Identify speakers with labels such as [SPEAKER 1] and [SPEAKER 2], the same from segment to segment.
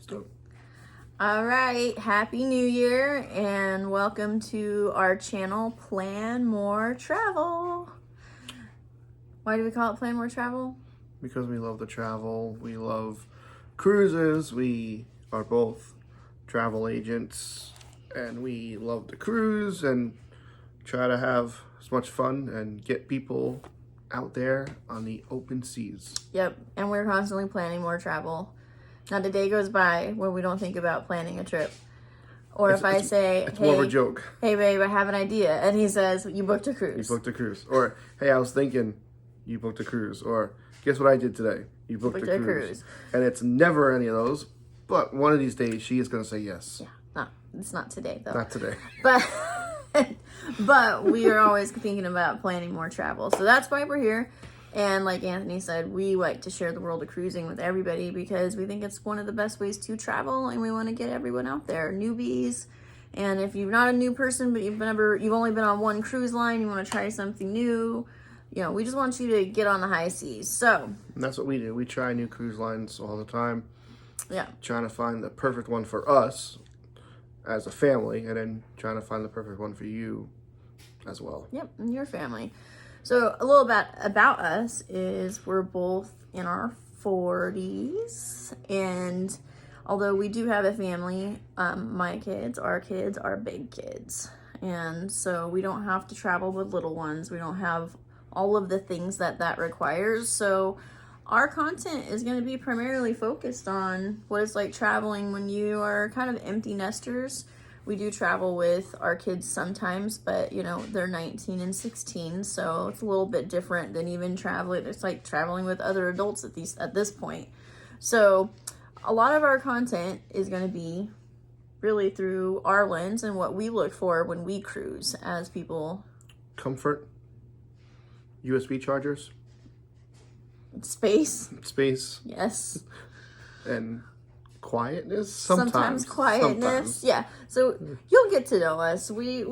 [SPEAKER 1] Let's do it.
[SPEAKER 2] All right, Happy New Year and welcome to our channel, Plan More Travel. Why do we call it Plan More Travel?
[SPEAKER 1] Because we love to travel. We love cruises. We are both travel agents and we love to cruise and try to have as much fun and get people out there on the open seas.
[SPEAKER 2] Yep, and we're constantly planning more travel. Not a day goes by where we don't think about planning a trip. Or if I say,
[SPEAKER 1] it's more of a joke.
[SPEAKER 2] Hey babe, I have an idea. And he says, you booked a cruise.
[SPEAKER 1] You booked a cruise. Or, hey, I was thinking, you booked a cruise. Or, guess what I did today? You booked a cruise. And it's never any of those. But one of these days, she is going to say yes.
[SPEAKER 2] Yeah, no, it's not today though.
[SPEAKER 1] Not today.
[SPEAKER 2] But we are always thinking about planning more travel. So that's why we're here. And like Anthony said, we like to share the world of cruising with everybody because we think it's one of the best ways to travel and we want to get everyone out there, newbies. And if you're not a new person, but you've only been on one cruise line, you want to try something new, we just want you to get on the high seas. So
[SPEAKER 1] and that's what we do. We try new cruise lines all the time.
[SPEAKER 2] Yeah.
[SPEAKER 1] Trying to find the perfect one for us as a family and then trying to find the perfect one for you as well.
[SPEAKER 2] Yep, and your family. So a little bit about us is we're both in our 40s, and although we do have a family, our kids are big kids, and so we don't have to travel with little ones. We don't have all of the things that requires. So our content is going to be primarily focused on what it's like traveling when you are kind of empty nesters. We do travel with our kids sometimes, but they're 19 and 16, so it's a little bit different than even traveling. It's like traveling with other adults at this point. So a lot of our content is going to be really through our lens and what we look for when we cruise as people.
[SPEAKER 1] Comfort, USB chargers,
[SPEAKER 2] space,
[SPEAKER 1] yes, and quietness.
[SPEAKER 2] Sometimes quietness. Yeah. So you'll get to know us. We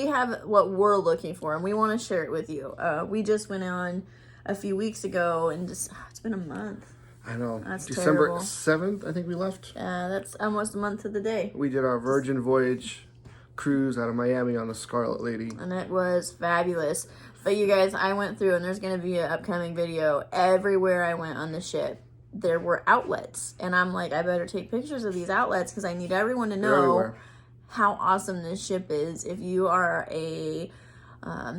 [SPEAKER 2] have what we're looking for and we want to share it with you. We just went on a few weeks ago and it's been a month.
[SPEAKER 1] I know.
[SPEAKER 2] That's
[SPEAKER 1] December
[SPEAKER 2] terrible.
[SPEAKER 1] 7th, I think we left.
[SPEAKER 2] That's almost a month to the day.
[SPEAKER 1] We did our Virgin Voyage cruise out of Miami on the Scarlet Lady.
[SPEAKER 2] And it was fabulous. But you guys, I went through and there's going to be an upcoming video. Everywhere I went on the ship, there were outlets, and I'm like, I better take pictures of these outlets because I need everyone to know how awesome this ship is. If you are a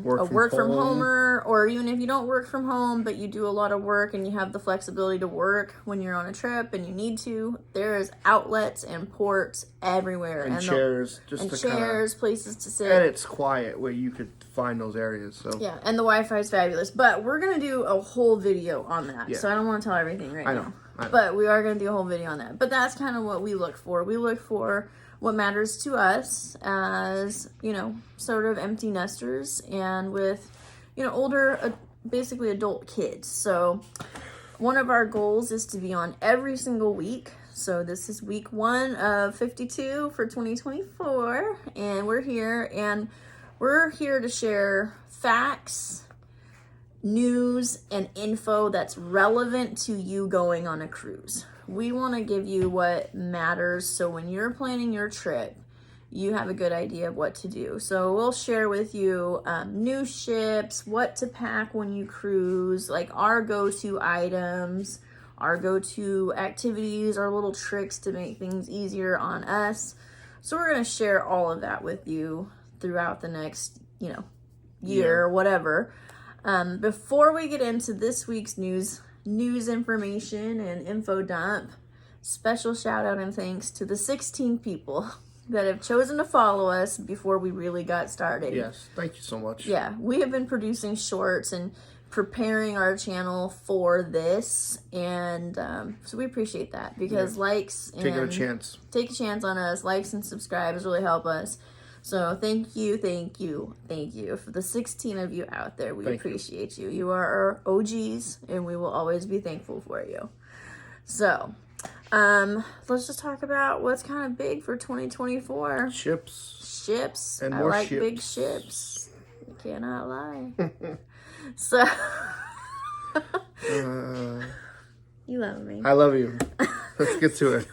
[SPEAKER 2] work from homer, or even if you don't work from home but you do a lot of work and you have the flexibility to work when you're on a trip and you need to, there is outlets and ports everywhere,
[SPEAKER 1] and chairs,
[SPEAKER 2] places to sit,
[SPEAKER 1] and it's quiet where you could find those areas. So
[SPEAKER 2] yeah, and the Wi-Fi is fabulous. But we're gonna do a whole video on that, so I don't want to tell everything right now. But we are gonna do a whole video on that. But that's kind of what we look for. We look for what matters to us as, sort of empty nesters and with, older, basically adult kids. So one of our goals is to be on every single week. So this is week 1 of 52 for 2024. And we're here to share facts, news, and info that's relevant to you going on a cruise. We want to give you what matters so when you're planning your trip, you have a good idea of what to do. So we'll share with you new ships, what to pack when you cruise, like our go-to items, our go-to activities, our little tricks to make things easier on us. So we're going to share all of that with you throughout the next, year or whatever. Before we get into this week's news information and info dump, special shout out and thanks to the 16 people that have chosen to follow us before we really got started.
[SPEAKER 1] Yes, thank you so much.
[SPEAKER 2] Yeah, we have been producing shorts and preparing our channel for this, and so we appreciate that because likes and
[SPEAKER 1] take a chance on us, likes and subscribes really help us. So thank you for the 16 of you out there. We appreciate you. You are our OGs, and we will always be thankful for you. So, let's just talk about what's kind of big for 2024. Ships. And
[SPEAKER 2] I
[SPEAKER 1] more
[SPEAKER 2] like
[SPEAKER 1] ships.
[SPEAKER 2] big ships. I cannot lie. So, you love me.
[SPEAKER 1] I love you.
[SPEAKER 3] Let's get to it.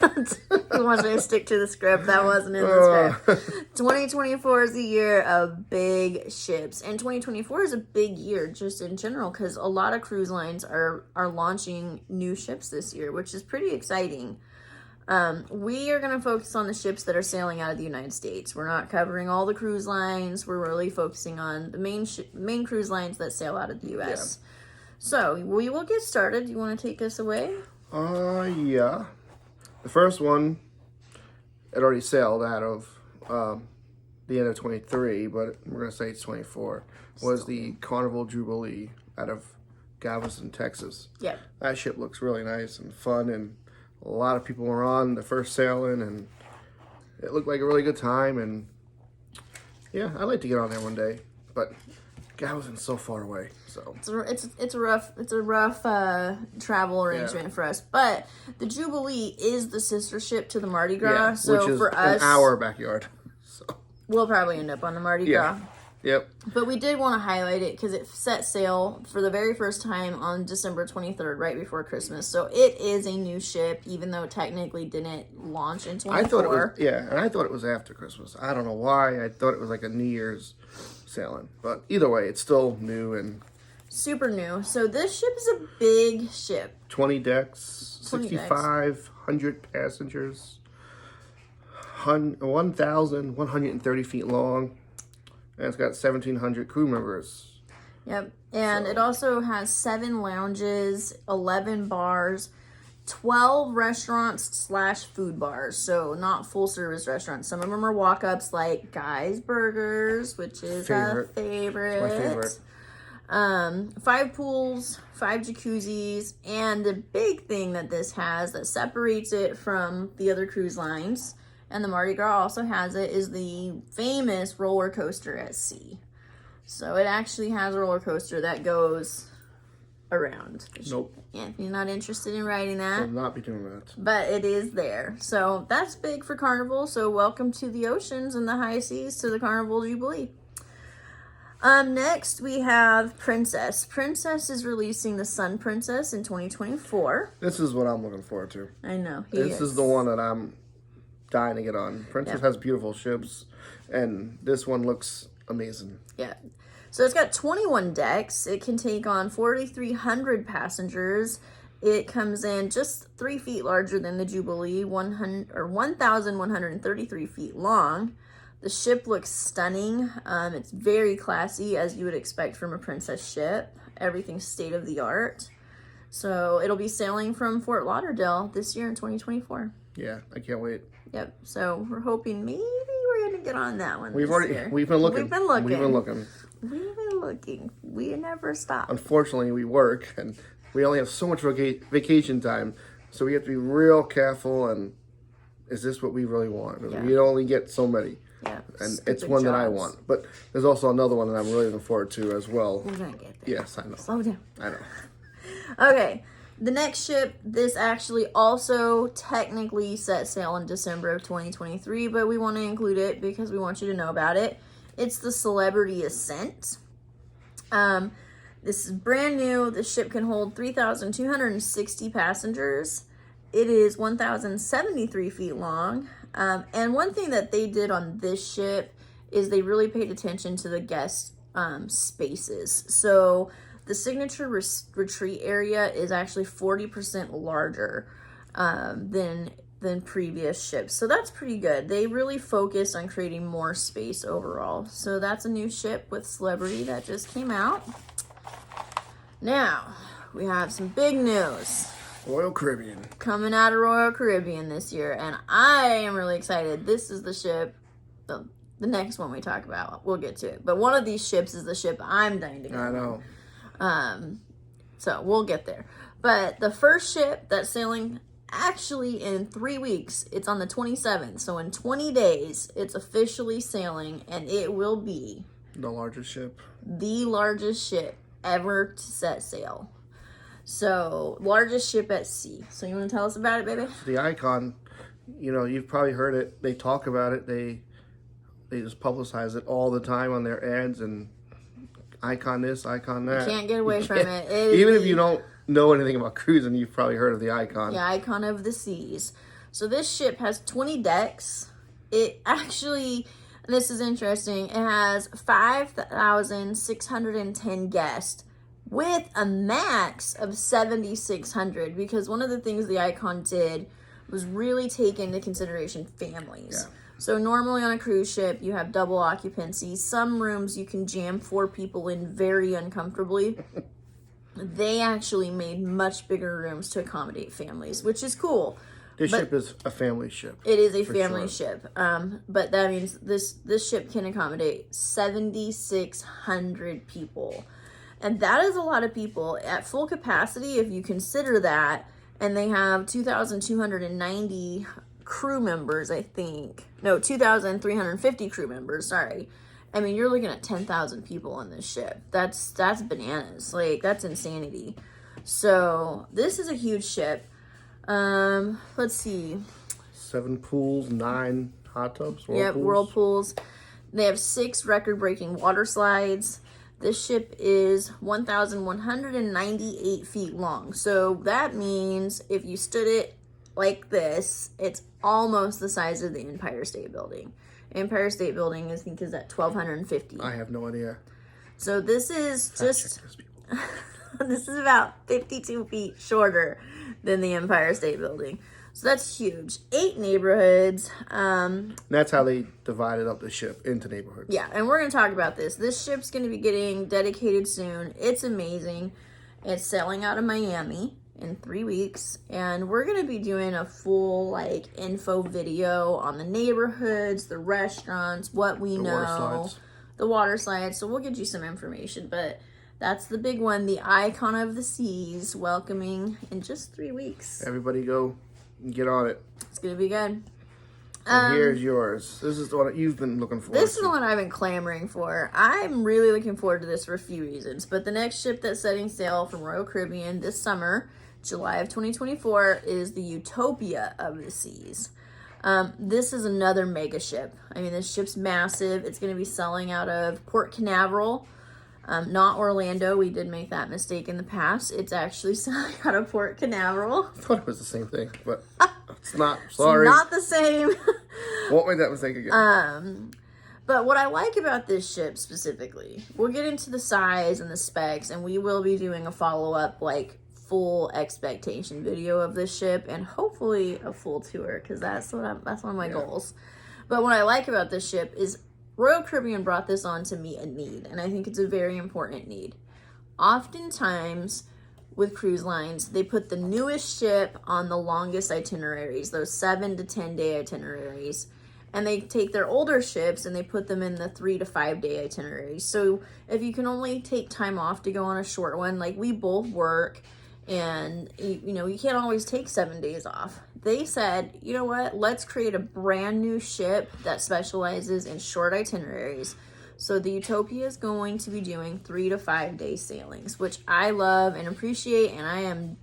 [SPEAKER 2] He wants me to stick to the script. That wasn't in the script. 2024 is the year of big ships. And 2024 is a big year just in general because a lot of cruise lines are launching new ships this year, which is pretty exciting. We are going to focus on the ships that are sailing out of the United States. We're not covering all the cruise lines. We're really focusing on the main cruise lines that sail out of the U.S. Yeah. So we will get started. You want to take us away?
[SPEAKER 3] Yeah. The first one, it already sailed out of the end of 23, but we're going to say it's 24, was the Carnival Jubilee out of Galveston, Texas.
[SPEAKER 2] Yeah.
[SPEAKER 3] That ship looks really nice and fun, and a lot of people were on the first sailing, and it looked like a really good time, and yeah, I'd like to get on there one day, but Galveston's so far away, so
[SPEAKER 2] it's a rough travel arrangement for us. But the Jubilee is the sister ship to the Mardi Gras, so
[SPEAKER 3] which is
[SPEAKER 2] for us,
[SPEAKER 3] in our backyard. So
[SPEAKER 2] we'll probably end up on the Mardi Gras.
[SPEAKER 3] Yep.
[SPEAKER 2] But we did want to highlight it because it set sail for the very first time on December 23rd, right before Christmas. So it is a new ship, even though it technically didn't launch in 24.
[SPEAKER 3] I thought it was, and I thought it was after Christmas. I don't know why. I thought it was like a New Year's sailing. But either way, it's still new and
[SPEAKER 2] super new. So this ship is a big ship.
[SPEAKER 3] 20 decks, 6,500 passengers, 1,130 feet long. And it's got 1,700 crew members.
[SPEAKER 2] Yep. And it also has 7 lounges, 11 bars, 12 restaurants / food bars. So not full service restaurants. Some of them are walk-ups like Guy's Burgers, which is a favorite.
[SPEAKER 3] It's my favorite.
[SPEAKER 2] 5 pools, 5 jacuzzis, and the big thing that this has that separates it from the other cruise lines, and the Mardi Gras also has it, is the famous roller coaster at sea. So it actually has a roller coaster that goes around.
[SPEAKER 3] Nope.
[SPEAKER 2] Anthony's not interested in riding that.
[SPEAKER 3] I'll not be doing that.
[SPEAKER 2] But it is there. So that's big for Carnival. So welcome to the oceans and the high seas to the Carnival Jubilee. Next we have Princess. Princess is releasing the Sun Princess in 2024.
[SPEAKER 3] This is what I'm looking forward to.
[SPEAKER 2] I know.
[SPEAKER 3] This is the one that I'm dying to get on. Princess has beautiful ships, and this one looks amazing.
[SPEAKER 2] Yeah. So it's got 21 decks. It can take on 4,300 passengers. It comes in just 3 feet larger than the Jubilee, 1,133 feet long. The ship looks stunning. It's very classy, as you would expect from a Princess ship. Everything's state of the art. So it'll be sailing from Fort Lauderdale this year in 2024.
[SPEAKER 3] Yeah, I can't wait.
[SPEAKER 2] Yep. So we're hoping maybe we're gonna get on that one.
[SPEAKER 3] We've been looking.
[SPEAKER 2] We never stop.
[SPEAKER 3] Unfortunately, we work and we only have so much vacation time, so we have to be real careful. And is this what we really want? Because we only get so many.
[SPEAKER 2] Yeah.
[SPEAKER 3] And it's one that I want. But there's also another one that I'm really looking forward to as well.
[SPEAKER 2] We're gonna get there.
[SPEAKER 3] Yes, I know.
[SPEAKER 2] Slow down.
[SPEAKER 3] I know.
[SPEAKER 2] Okay. The next ship, this actually also technically set sail in December of 2023, but we want to include it because we want you to know about it. It's the Celebrity Ascent. This is brand new. The ship can hold 3,260 passengers. It is 1,073 feet long. And one thing that they did on this ship is they really paid attention to the guest spaces. So the signature retreat area is actually 40% larger than previous ships. So that's pretty good. They really focused on creating more space overall. So that's a new ship with Celebrity that just came out. Now, we have some big news.
[SPEAKER 3] Royal Caribbean.
[SPEAKER 2] Coming out of Royal Caribbean this year. And I am really excited. This is the ship, the next one we talk about. We'll get to it. But one of these ships is the ship I'm dying to go on.
[SPEAKER 3] I know.
[SPEAKER 2] So we'll get there. But the first ship that's sailing actually in 3 weeks, it's on the 27th. So in 20 days, it's officially sailing, and it will be
[SPEAKER 3] the largest ship.
[SPEAKER 2] The largest ship ever to set sail. So largest ship at sea. So you want to tell us about it, baby?
[SPEAKER 3] The Icon, you've probably heard it. They talk about it. They just publicize it all the time on their ads and Icon this, Icon that.
[SPEAKER 2] You can't get away from it.
[SPEAKER 3] Even if you don't know anything about cruising, you've probably heard of the Icon.
[SPEAKER 2] Yeah, Icon of the Seas. So this ship has 20 decks. It actually, this is interesting, it has 5,610 guests with a max of 7,600, because one of the things the Icon did was really take into consideration families.
[SPEAKER 3] Yeah.
[SPEAKER 2] So normally on a cruise ship, you have double occupancy. Some rooms you can jam 4 people in very uncomfortably. They actually made much bigger rooms to accommodate families, which is cool.
[SPEAKER 3] This ship is a family ship.
[SPEAKER 2] It is a family ship. But that means this ship can accommodate 7,600 people. And that is a lot of people at full capacity if you consider that. And they have 2,290 crew members, I think. No, 2,350 crew members, sorry. I mean, you're looking at 10,000 people on this ship. That's bananas. Like, that's insanity. So, this is a huge ship. Let's see.
[SPEAKER 3] 7 pools, 9 hot tubs,
[SPEAKER 2] whirlpools. They have 6 record-breaking water slides. This ship is 1,198 feet long. So that means if you stood it like this, it's almost the size of the Empire State Building. Empire State Building, I think, is at 1,250.
[SPEAKER 3] I have no idea.
[SPEAKER 2] So this is just... this is about 52 feet shorter than the Empire State Building. So that's huge. 8 neighborhoods.
[SPEAKER 3] That's how they divided up the ship into neighborhoods.
[SPEAKER 2] Yeah, and we're going to talk about this. This ship's going to be getting dedicated soon. It's amazing. It's sailing out of Miami in 3 weeks. And we're going to be doing a full, like, info video on the neighborhoods, the restaurants, what we know. The water slides. So we'll get you some information. But that's the big one. The Icon of the Seas, welcoming in just 3 weeks.
[SPEAKER 3] Everybody go. Get on it.
[SPEAKER 2] It's gonna be good.
[SPEAKER 3] And here's yours. This is the one you've been looking for.
[SPEAKER 2] This is the one I've been clamoring for. I'm really looking forward to this for a few reasons. But the next ship that's setting sail from Royal Caribbean this summer, July of 2024, is the Utopia of the Seas. This is another mega ship. I mean, this ship's massive. It's going to be sailing out of Port Canaveral. Not Orlando. We did make that mistake in the past. It's actually sailing out of Port Canaveral.
[SPEAKER 3] I thought it was the same thing, but it's not. Sorry.
[SPEAKER 2] It's not the same.
[SPEAKER 3] Won't make that mistake again.
[SPEAKER 2] But what I like about this ship specifically, we'll get into the size and the specs, and we will be doing a follow-up, like, full expectation video of this ship, and hopefully a full tour, because that's one of my goals. But what I like about this ship is Royal Caribbean brought this on to meet a need, and I think it's a very important need. Oftentimes, with cruise lines, they put the newest ship on the longest itineraries, those 7 to 10 day itineraries, and they take their older ships and they put them in the 3 to 5 day itineraries. So if you can only take time off to go on a short one, like we both work, and you can't always take 7 days off. They said, you know what, let's create a brand new ship that specializes in short itineraries. So the Utopia is going to be doing 3 to 5 day sailings, which I love and appreciate, and I am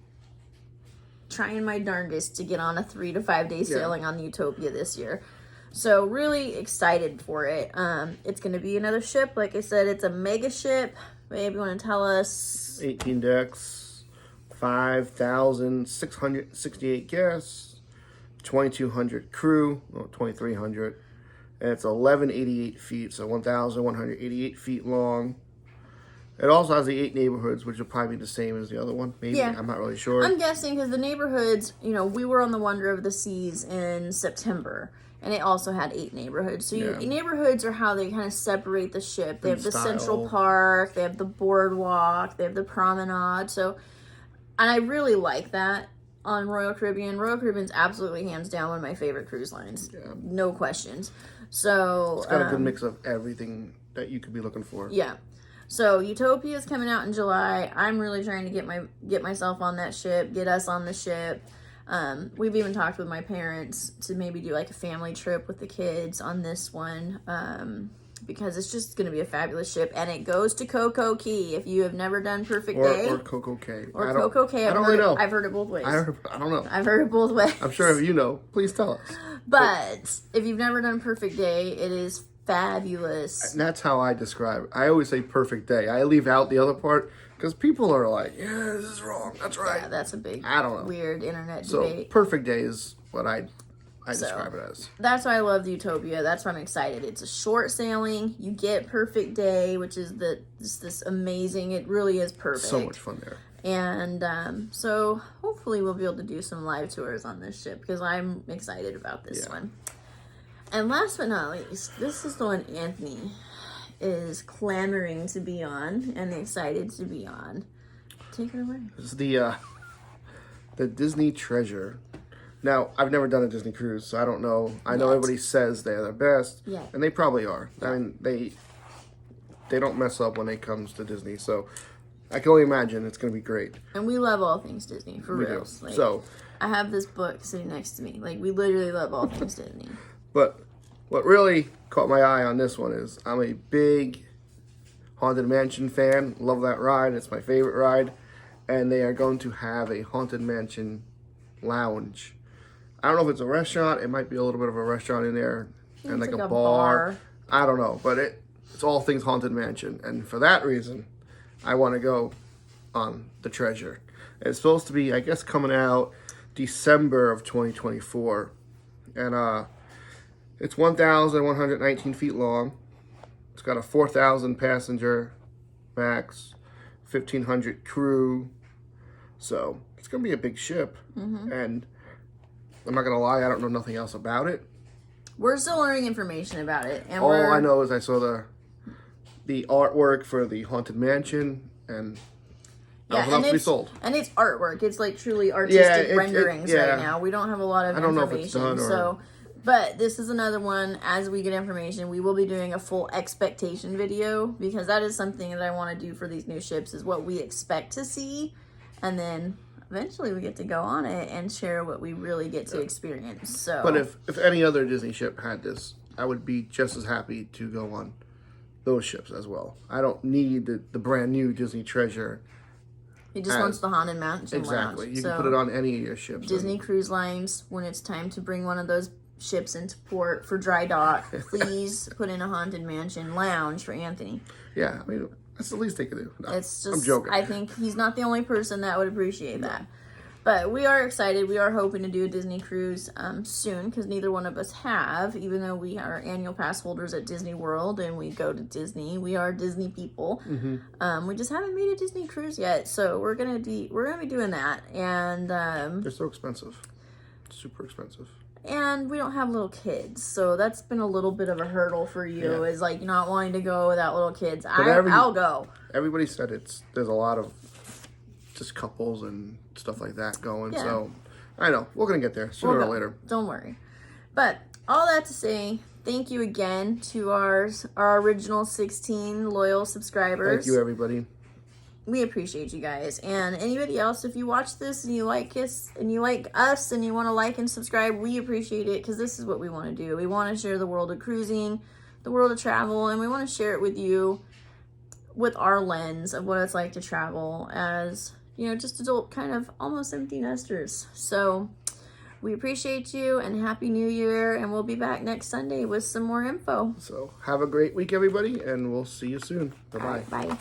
[SPEAKER 2] trying my darndest to get on a 3 to 5 day sailing on the Utopia this year. So really excited for it. It's going to be another ship. Like I said, it's a mega ship. Maybe you want to tell us?
[SPEAKER 3] 18 decks, 5,668 guests, 2,200 crew, 2,300, and it's 1,188 feet, so 1,188 feet long. It also has the 8 neighborhoods, which will probably be the same as the other one. Maybe, I'm not really sure.
[SPEAKER 2] I'm guessing because the neighborhoods, we were on the Wonder of the Seas in September, and it also had 8 neighborhoods. So neighborhoods are how they kind of separate the ship. They have the Central Park, they have the boardwalk, they have the promenade. So, and I really like that on Royal Caribbean. Royal Caribbean's absolutely hands down one of my favorite cruise lines. Yeah. No questions. So
[SPEAKER 3] it's got a good mix of everything that you could be looking for.
[SPEAKER 2] Yeah. So Utopia is coming out in July. I'm really trying to get myself on that ship, get us on the ship. We've even talked with my parents to maybe do like a family trip with the kids on this one. Because it's just going to be a fabulous ship, and it goes to Coco Cay. If you have never done Perfect Day,
[SPEAKER 3] or Coco Cay,
[SPEAKER 2] I don't really know. I've heard it both ways.
[SPEAKER 3] I don't know.
[SPEAKER 2] I've heard it both ways.
[SPEAKER 3] I'm sure if you know, please tell us.
[SPEAKER 2] But if you've never done Perfect Day, it is fabulous.
[SPEAKER 3] And that's how I describe it. I always say Perfect Day. I leave out the other part Because people are like, yeah, this is wrong. That's right.
[SPEAKER 2] Yeah, that's a big,
[SPEAKER 3] I don't know.
[SPEAKER 2] weird internet
[SPEAKER 3] So,
[SPEAKER 2] debate.
[SPEAKER 3] perfect day is what I describe it as.
[SPEAKER 2] That's why I love the Utopia. That's why I'm excited. It's a short sailing. You get perfect day, which is this amazing. It really is perfect.
[SPEAKER 3] So much fun there.
[SPEAKER 2] And so hopefully we'll be able to do some live tours on this ship because I'm excited about this one. And last but not least, this is the one Anthony is clamoring to be on and excited to be on. Take it away.
[SPEAKER 3] This is the Disney Treasure. Now, I've never done a Disney cruise, so I don't know. I know everybody says they're the best, and they probably are. I mean, they don't mess up when it comes to Disney, so I can only imagine it's going to be great.
[SPEAKER 2] And we love all things Disney, for real. Like,
[SPEAKER 3] so,
[SPEAKER 2] I have this book sitting next to me. Like, we literally love all things Disney.
[SPEAKER 3] But what really caught my eye on this one is I'm a big Haunted Mansion fan. Love that ride. It's my favorite ride. And they are going to have a Haunted Mansion lounge. I don't know if it's a restaurant. It might be a little bit of a restaurant in there. And like a bar. I don't know. But it's all things Haunted Mansion. And for that reason, I want to go on the Treasure. It's supposed to be, I guess, coming out December of 2024. And it's 1,119 feet long. It's got a 4,000 passenger max, 1,500 crew. So it's going to be a big ship. And I'm not going to lie, I don't know nothing else about it.
[SPEAKER 2] We're still learning information about it. And
[SPEAKER 3] all I know is I saw the artwork for the Haunted Mansion, and that was enough to be sold.
[SPEAKER 2] And it's artwork. It's like truly artistic renderings right now. We don't have a lot of information. I don't know if it's done or... But this is another one. As we get information, we will be doing a full expectation video because that is something that I want to do for these new ships is what we expect to see. And then eventually we get to go on it and share what we really get to experience. So,
[SPEAKER 3] but if any other Disney ship had this, I would be just as happy to go on those ships as well. I don't need the brand new Disney Treasure.
[SPEAKER 2] He just wants the Haunted Mansion
[SPEAKER 3] Exactly.
[SPEAKER 2] Lounge.
[SPEAKER 3] You can put it on any of your ships.
[SPEAKER 2] Disney Cruise Lines, when it's time to bring one of those ships into port for dry dock, please put in a Haunted Mansion lounge for Anthony.
[SPEAKER 3] Yeah, I mean, that's the least they could do. No,
[SPEAKER 2] it's just,
[SPEAKER 3] I'm joking.
[SPEAKER 2] I think he's not the only person that would appreciate that. But we are excited. We are hoping to do a Disney cruise soon because neither one of us have, even though we are annual pass holders at Disney World and we go to Disney. We are Disney people. We just haven't made a Disney cruise yet, so we're gonna be doing that. And
[SPEAKER 3] they're so expensive, super expensive.
[SPEAKER 2] And we don't have little kids, so that's been a little bit of a hurdle for you, is like not wanting to go without little kids. I'll go.
[SPEAKER 3] Everybody said there's a lot of just couples and stuff like that going, so I know. We're going to get there sooner or later.
[SPEAKER 2] Don't worry. But all that to say, thank you again to our original 16 loyal subscribers.
[SPEAKER 3] Thank you, everybody.
[SPEAKER 2] We appreciate you guys. And anybody else, if you watch this and you like us and you want to like and subscribe, we appreciate it because this is what we want to do. We want to share the world of cruising, the world of travel, and we want to share it with you with our lens of what it's like to travel as, just adult kind of almost empty nesters. So we appreciate you and Happy New Year, and we'll be back next Sunday with some more info.
[SPEAKER 3] So have a great week, everybody, and we'll see you soon. Bye-bye.
[SPEAKER 2] Bye.